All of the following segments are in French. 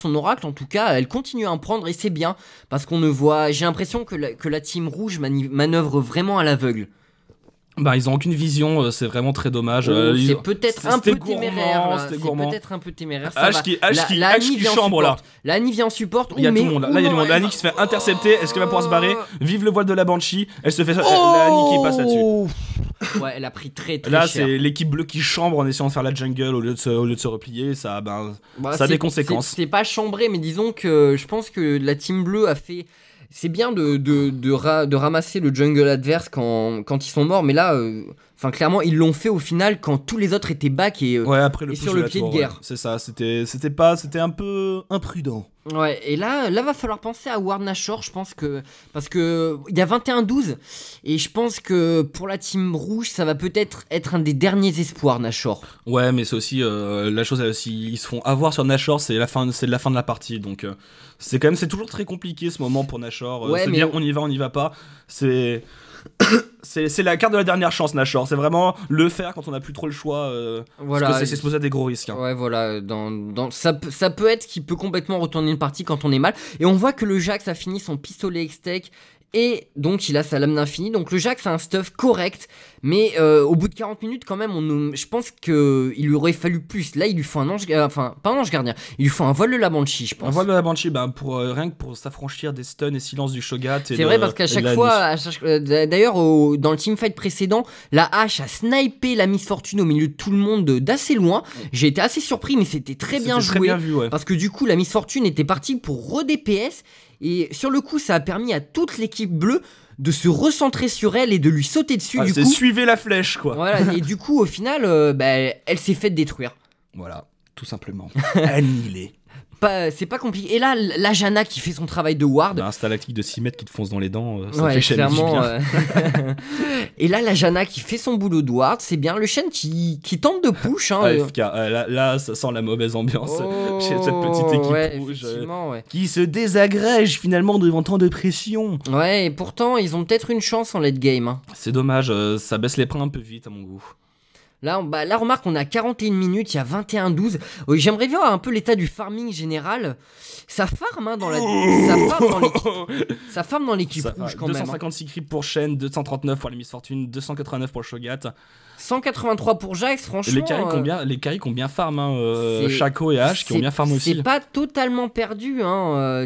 ton oracle en tout cas, elle continue à en prendre et c'est bien. Parce qu'on ne voit, j'ai l'impression que la team rouge manœuvre vraiment à l'aveugle. Bah ils ont aucune vision, c'est vraiment très dommage. C'est peut-être un peu gourmand, téméraire là. C'était C'est gourmand. peut-être un peu téméraire. Ash qui chambre là. La Annie vient en support. Il y a tout le monde là. Là il y a du monde. La Annie qui se fait intercepter. Est-ce qu'elle va pouvoir se barrer? Vive le voile de la Banshee. Elle se fait. La Annie qui passe là-dessus. Ouais, elle a pris très cher. Là c'est l'équipe bleue qui chambre en essayant de faire la jungle au lieu de se replier. Ça a des conséquences. C'est pas chambré, mais disons que je pense que la team bleue a fait. C'est bien de ramasser le jungle adverse quand ils sont morts, mais là, clairement, ils l'ont fait au final quand tous les autres étaient back et après sur le pied de guerre. Ouais. C'est ça, c'était un peu imprudent. Ouais, et là, va falloir penser à Ward Nashor, je pense que. Parce que il y a 21-12, et je pense que pour la team rouge, ça va peut-être être un des derniers espoirs, Nashor. Ouais, mais c'est aussi. La chose, s'ils se font avoir sur Nashor, c'est la fin de la partie, donc. C'est toujours très compliqué ce moment pour Nashor. Ouais, mais dire on y va pas. C'est la carte de la dernière chance, Nashor. C'est vraiment le faire quand on n'a plus trop le choix. Voilà. Parce que c'est supposé à des gros risques. Hein. Ouais, voilà. Ça peut être qui peut complètement retourner une partie quand on est mal. Et on voit que le Jax a fini son pistolet Hextech. Et donc il a sa lame d'infini. Donc le Jax a un stuff correct. Mais au bout de 40 minutes quand même, je pense qu'il lui aurait fallu plus. Là il lui faut un ange, pas un ange gardien. Il lui faut un voile de la Banshee, je pense. Un voile de la Banshee, rien que pour s'affranchir des stuns et silences du Shogat. C'est vrai parce qu'à chaque fois, d'ailleurs dans le teamfight précédent, la hache a snipé la Miss Fortune au milieu de tout le monde d'assez loin. J'ai été assez surpris, mais c'était très bien joué. Très bien vu, ouais. Parce que du coup la Miss Fortune était partie pour re-DPS. Et sur le coup, ça a permis à toute l'équipe bleue de se recentrer sur elle et de lui sauter dessus. Du coup, suivez la flèche, quoi. Voilà, et du coup, au final, elle s'est faite détruire. Voilà, tout simplement. Annihilée. C'est pas compliqué. Et là, la Janna qui fait son travail de ward. Un stalactique de 6 mètres qui te fonce dans les dents, ça ouais, fait Shen clairement. bien. Et là, la Janna qui fait son boulot de ward, c'est bien. Le Shen qui tente de push. AFK, là, ça sent la mauvaise ambiance chez cette petite équipe rouge qui se désagrège finalement devant tant de pression. Ouais, et pourtant, ils ont peut-être une chance en late game. Hein. C'est dommage, ça baisse les prix un peu vite à mon goût. Là, remarque, on a 41 minutes, il y a 21-12. Oui, j'aimerais voir un peu l'état du farming général. Ça farm dans ça farm dans l'équipe rouge quand 256 même. creeps pour Shen, 239 pour les Miss Fortune, 289 pour le Shogat. 183 pour Jax, franchement. Les carries qui ont bien farm, Shaco et Ash qui ont bien farm aussi. C'est pas totalement perdu,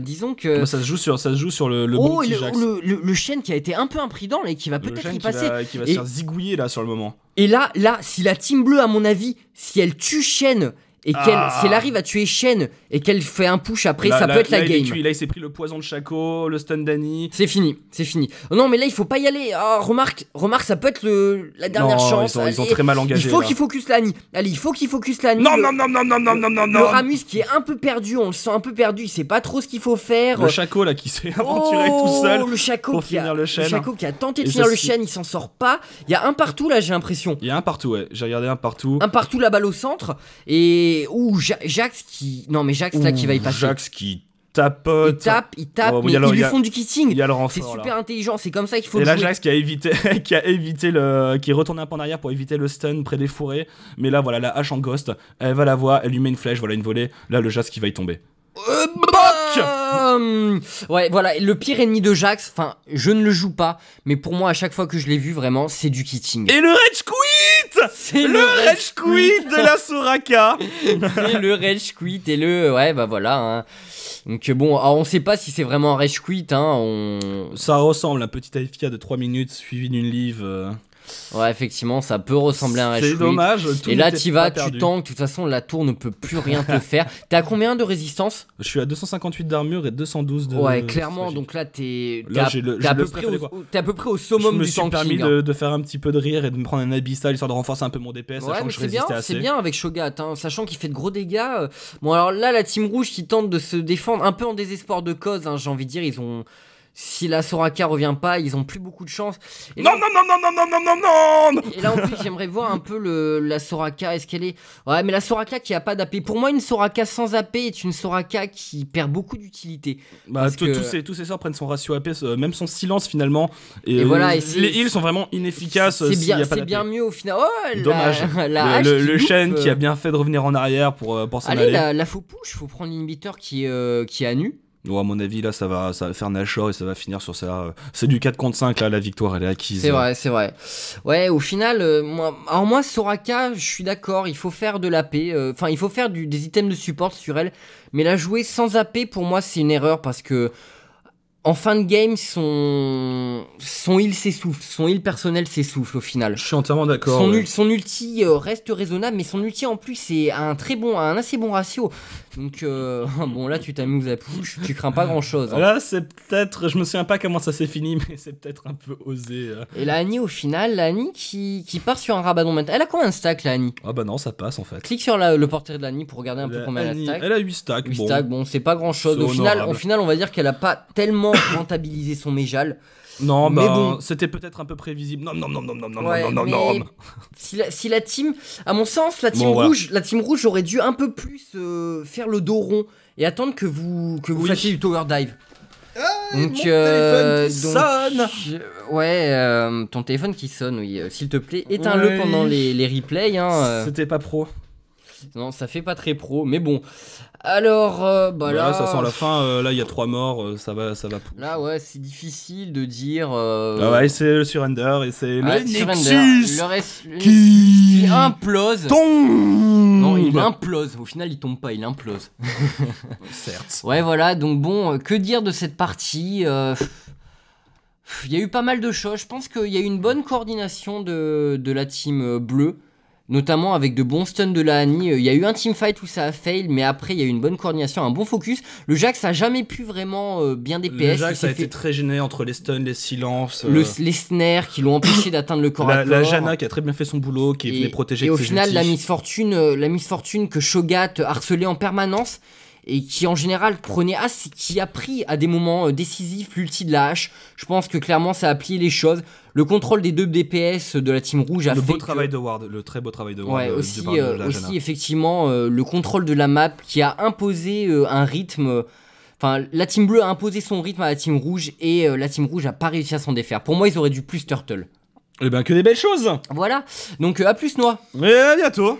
disons que. Ça se joue sur le bon petit Jax. Le Shen qui a été un peu imprudent et qui va peut-être y passer. Qui va se faire zigouiller là sur le moment. Et là, si la team bleue, à mon avis, si elle tue Shen et si elle arrive à tuer Shen et qu'elle fait un push après, ça peut être la game. Là, il s'est pris le poison de Shaco, le stun d'Annie. C'est fini. Oh non, mais là, il faut pas y aller. Oh, remarque, ça peut être la dernière chance. Ils ont très mal engagé. Il faut qu'il focus l'Annie. Allez, il faut qu'il focus l'Annie. Non. Le Ramus qui est un peu perdu, on le sent un peu perdu, il sait pas trop ce qu'il faut faire. Le Shaco là qui s'est aventuré tout seul. Le Shaco pour finir le Shen. Le Shaco qui a tenté de finir le Shen, il s'en sort pas. Il y a un partout là, j'ai l'impression. Il y a un partout, ouais. J'ai regardé un partout. Un partout, la balle au centre. Et. Jax qui. Non, mais Jax là qui va y passer. Jax qui tapote. Il tape, mais ils lui font du kitting. Il y a le renfort. C'est super intelligent, c'est comme ça qu'il faut jouer. Et là, Jax qui est retourné un peu en arrière pour éviter le stun près des fourrés. Mais là, voilà, la hache en ghost. Elle va la voir, elle lui met une flèche, voilà une volée. Là, le Jax qui va y tomber. Ouais, voilà, le pire ennemi de Jax, je ne le joue pas, mais pour moi, à chaque fois que je l'ai vu, vraiment, c'est du kitting. Et le rage quit. C'est le rage quit de la Soraka. C'est le rage quit et ouais, bah voilà. Hein. Donc bon, alors on sait pas si c'est vraiment un rage quit. Ça ressemble à un petit AFK de 3 minutes suivi d'une live. Ouais, effectivement, ça peut ressembler à un rage quit. C'est dommage. Et là, tu tankes. De toute façon, la tour ne peut plus rien te faire. T'es à combien de résistance? Je suis à 258 d'armure et 212 de. Ouais, clairement. Donc là, t'es à peu près au summum du tanking. Je me suis permis de faire un petit peu de rire et de me prendre un abyssal histoire de renforcer un peu mon DPS. Ouais, mais c'est bien avec Shogat, sachant qu'il fait de gros dégâts. Bon, alors là, la team rouge qui tente de se défendre un peu en désespoir de cause. J'ai envie de dire, Si la Soraka revient pas, ils ont plus beaucoup de chance. Et Non, là, non, non, non, non, non, non, non, non. et là en plus j'aimerais voir un peu la Soraka, est-ce qu'elle est... Ouais mais la Soraka qui a pas d'AP, pour moi une Soraka sans AP est une Soraka qui perd beaucoup d'utilité. Bah, Parce que- tous ces sorts prennent son ratio AP, même son silence finalement. Et voilà, et c'est- les heals sont vraiment inefficaces s'il y a pas c'est d'AP. bien mieux au final. Oh, Dommage. la hache Le qui loupe, Shen qui a bien fait de revenir en arrière pour s'en Allez, aller. la faux push, faut prendre l'inhibiteur qui est à nu. Bon, à mon avis, là, ça va faire Nashor et ça va finir sur ça. C'est du 4 contre 5, là, la victoire, elle est acquise. C'est vrai, c'est vrai. Ouais, au final, moi, Soraka, je suis d'accord, il faut faire de l'AP. Enfin, il faut faire des items de support sur elle. Mais la jouer sans AP, pour moi, c'est une erreur parce que en fin de game, son heal s'essouffle. Son heal personnel s'essouffle au final. Je suis entièrement d'accord. Son ulti reste raisonnable, mais son ulti en plus c'est un assez bon ratio. Donc bon là tu t'amuses à push, tu crains pas grand chose. Là, c'est peut-être. Je me souviens pas comment ça s'est fini, mais c'est peut-être un peu osé. Et la Annie au final, la Annie qui part sur un Rabadon maintenant. Elle a combien de stacks la Annie? Ah bah non, ça passe en fait. Clique sur le portrait de l'Annie pour regarder un peu combien elle a de stacks. Elle a 8 stacks. 8 bon. stacks, bon c'est pas grand chose. C'est Au honorable. final on va dire qu'elle a pas tellement rentabilisé son méjal. Non, Mais bah, bon. c'était peut-être un peu prévisible. Non, non, non, non, non, non, Ouais, non, non, mais non. si la team, à mon sens, la team Bon, voilà. rouge aurait dû un peu plus faire le dos rond et attendre que vous Oui. fassiez du tower dive. Mon Donc, téléphone qui donc, sonne. ouais, ton téléphone qui sonne, oui. S'il te plaît, éteins-le Ouais. pendant les replays. Hein, C'était pas pro. non, ça fait pas très pro, mais bon. Alors, bah Là, là, ça sent la fin. Là, il y a 3 morts. Ça va. là, ouais, c'est difficile de dire. Ah ouais, c'est le surrender et c'est ouais, le Surrender. Nexus Le qui Nexus qui implose. tombe. Non, il implose. Au final, il tombe pas, il implose. Certes. Ouais, voilà. Donc bon, que dire de cette partie il y a eu pas mal de choses. Je pense qu'il y a eu une bonne coordination de la team bleue. Notamment avec de bons stuns de la Annie. Il y a eu un teamfight où ça a fail, mais après il y a eu une bonne coordination, un bon focus. Le Jax a jamais pu vraiment bien DPS. Le Jax Il s'est a été fait très gêné entre les stuns, les silences. les snares qui l'ont empêché d'atteindre le corps à corps. La Janna qui a très bien fait son boulot, qui est venue protéger et avec au ses final, ultis. la Miss Fortune que Shogat harcelait en permanence et qui en général qui a pris à des moments décisifs l'ulti de la hache. Je pense que clairement ça a plié les choses. Le contrôle des deux DPS de la team rouge a Le fait beau que... travail de Ward, le très beau travail de Ward. Ouais, de aussi, part de la Janna. aussi effectivement le contrôle de la map qui a imposé un rythme. Enfin, la team bleue a imposé son rythme à la team rouge et la team rouge a pas réussi à s'en défaire. Pour moi, ils auraient dû plus turtle. Eh ben, que des belles choses. Voilà. Donc à plus Noah. Et à bientôt.